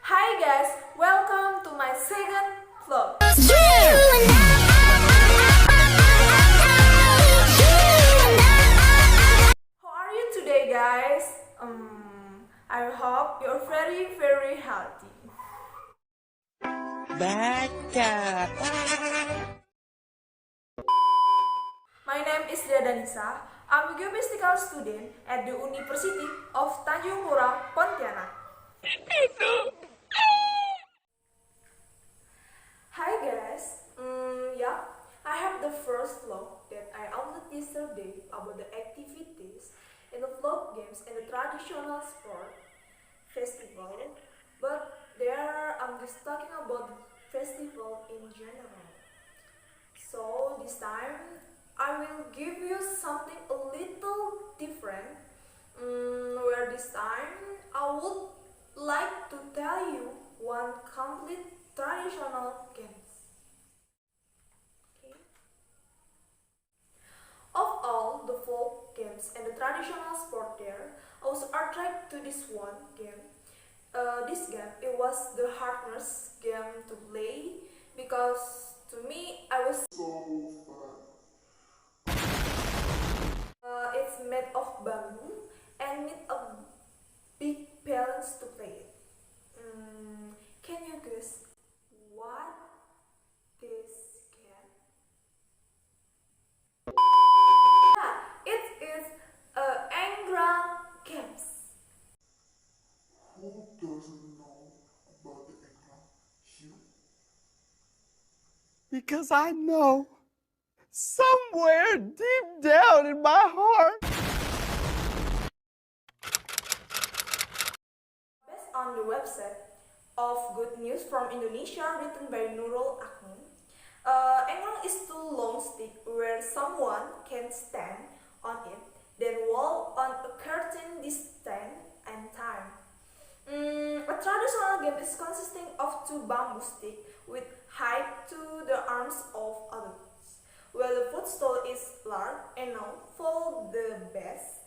Hi guys, welcome to my second vlog. How are you today guys? I hope you're very healthy. Baca. My name is Danisa. I'm a geomystical student at the University of Tanjung Pura, Pontianak. Hi guys, I have the first vlog that I uploaded yesterday about the activities in the vlog games and the traditional sport festival, but there I'm just talking about the festival in general. So this time I will give you something a little different, where this time I would like to tell you one complete traditional games. Okay. Of all the folk games and the traditional sport there, I was attracted to this one game. This game, it was the hardest game to play because to me I was it's made of bamboo and need a big balance to play it. Can you guess what this game? Yeah, it is Engram Games. Who doesn't know about the Engram? You? Because I know somewhere deep down in my heart. Based on the website of Good News from Indonesia written by Nurul Akmin, Engram is two long stick where someone can stand on it, then walk on a certain distance and time. A traditional game is consisting of two bamboo sticks with height to the arms of adults, while the footstool is large and known for the best.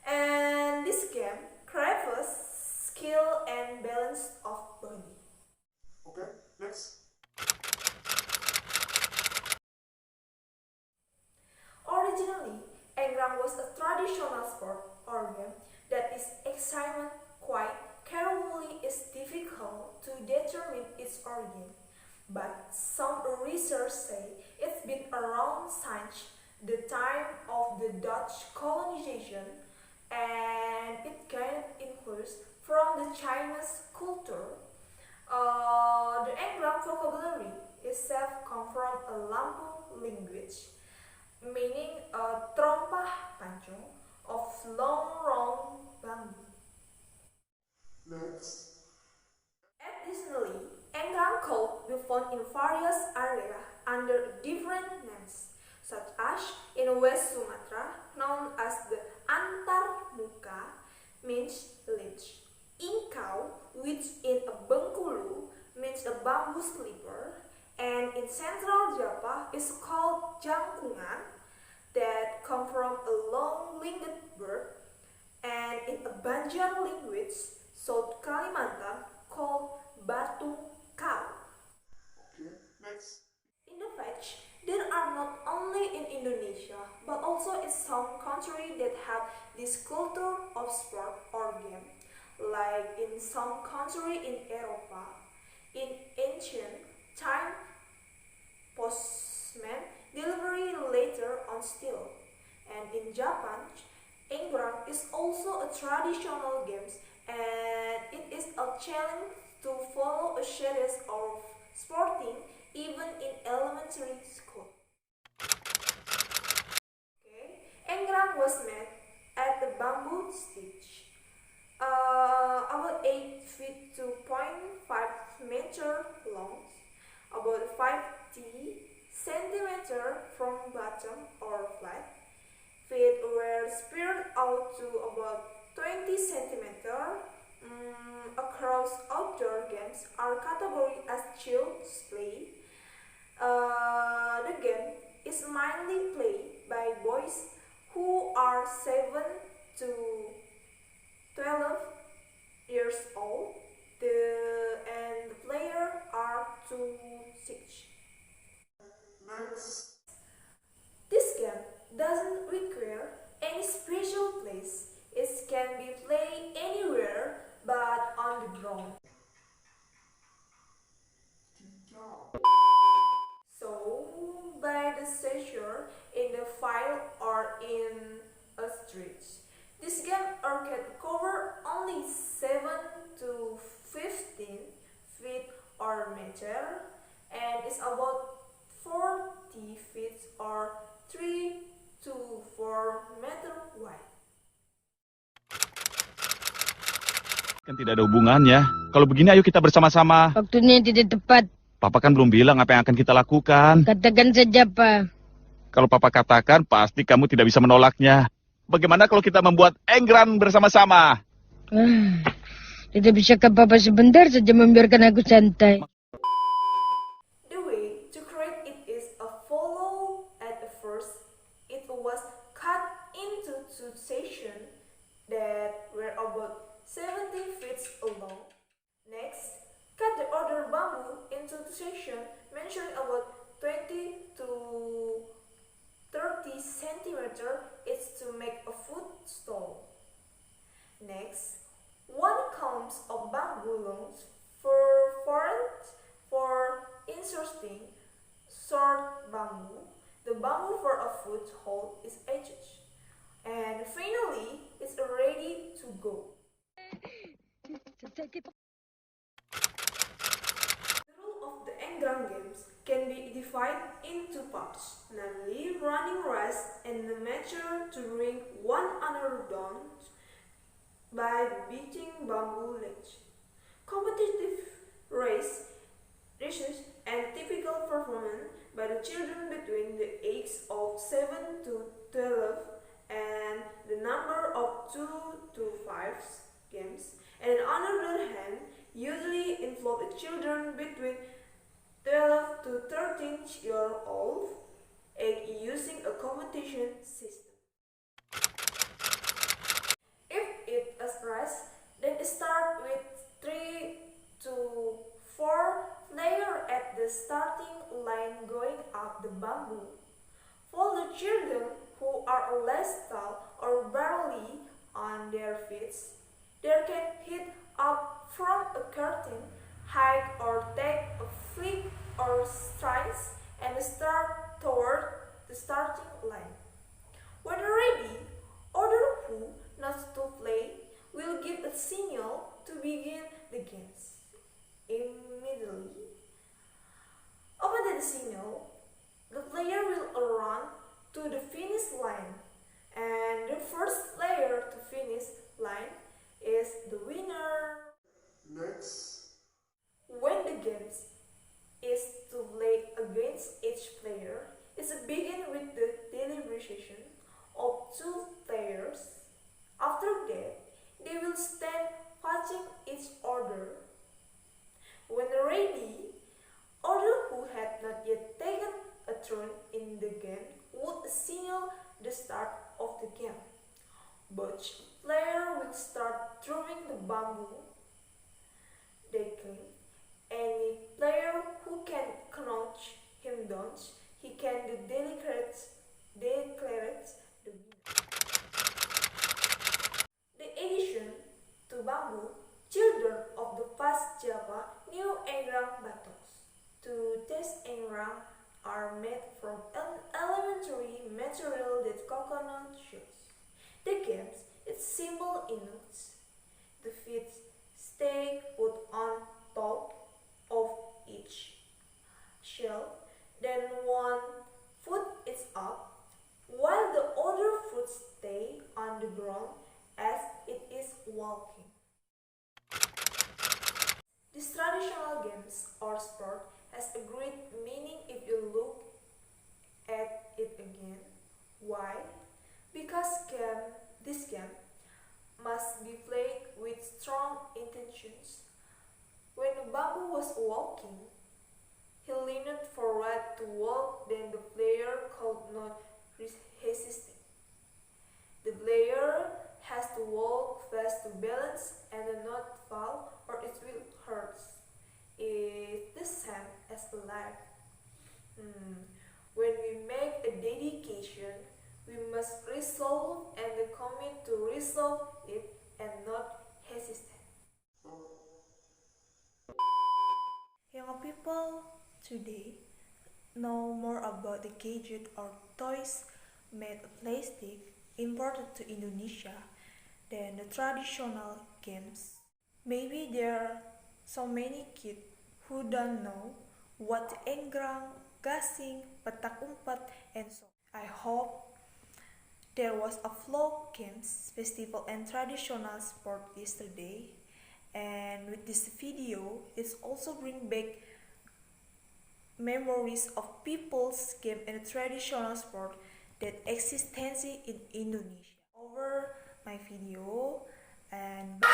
And this game craves skill and balance of body. Okay, next. Originally, Engram was a traditional sport or game that is examined quite carefully. Is difficult to determine its origin, but some researchers say it's been around since the time of the Dutch colonization, and it gained influence from the Chinese culture. The Engram vocabulary itself comes from a Lampung language, meaning a trompah pancung of long round bamboo. Next. Additionally, Engram could be found in various areas under different names, such as in West Sumatra, known as the Antar Muka, means ledge, Ingkau, which in a Bengkulu means a bamboo slipper, and in Central Java is called Jangkungan, that come from a long-winged bird, and in a Banjar language, South Kalimantan, called Batu Kau. Okay, next. In the fact, there are not only in Indonesia, but also in some countries that have this culture of sport or game, like in some countries in Europe. In ancient time, postman delivery later on steel, and in Japan, Engram is also a traditional game, and it is a challenge to follow a series of sporting even in elementary school. Okay. Engram was made at the bamboo stage, about 8 feet 2.5 meter long, about 50 centimeter from bottom or flat. Feet were spread out to about 20 centimeter. Across outdoor games are categorized as child's play. The game is mainly played by boys who are 7 to 12 years old. The diameter and is about 40 feet or 3 to 4 meter wide. Kan tidak ada hubungannya. Kalau begini ayo kita bersama-sama. Waktunya tidak tepat. Papa kan belum bilang apa yang akan kita lakukan. Katakan saja, Pak. Kalau Papa katakan, pasti kamu tidak bisa menolaknya. Bagaimana kalau kita membuat engran bersama-sama? Tidak bisakah Papa sebentar saja membiarkan aku santai? The way to create it is a follow. At the first, it was cut into two sections that were about 70 feet long. Next, cut the other bamboo into two sections measuring about 20 to 30 centimeters each to make a footstool. Next, 1 count of bamboo longs for inserting short bamboo. The bamboo for a foothold is attached. And finally, it's ready to go. The rule of the engran games can be divided into parts, namely running race and the mature to bring one another down by beating bamboo ledge. Competitive races and typical performance by the children between the ages of 7 to 12 and the number of 2 to 5 games, and on the other hand usually involve the children between 12 to 13 years old age using a competition system. If it is race, then start with 3 to 4 players at the starting line going up the bamboo. For the children who are less tall or barely on their feet, they can hit up from a curtain, hike or take a flip or strides and start toward the starting line. When ready, other who not to play will give a signal to begin the games. Immediately, upon the signal, the player will run to the finish line, and the first player to finish line is the winner. Next. When the game is to play against each player, it begins with the deliberation of 2 players. After that, they will stand facing each other. When ready, others who had not yet taken a turn in the game would signal the start of the game. Each player will start throwing the bamboo they claim. Any player who can knock him down, he can declare the winner. The addition to bamboo, children of the past Java knew engran battles. To test engran are made from an elementary material that coconut shells. The game is simple enough. The feet stay put on top of each shell, then one foot is up, while the other foot stay on the ground as it is walking. This traditional games or sport has a great meaning if you look at it again. Why? Because this game must be played with strong intentions. When the bamboo was walking, he leaned forward to walk, then the player could not resist it. The player has to walk fast to balance and not fall or it will hurt. It's the same as life. When we make a dedication, we must resolve and commit to resolve it and not hesitate. Young people today know more about the gadget or toys made of plastic imported to Indonesia than the traditional games. Maybe there are so many kids who don't know what enggrang, gasing, petak umpet, and so on. I hope there was a folk games, festival and traditional sport yesterday, and with this video, it's also bring back memories of people's game and traditional sport that existence in Indonesia. Over my video and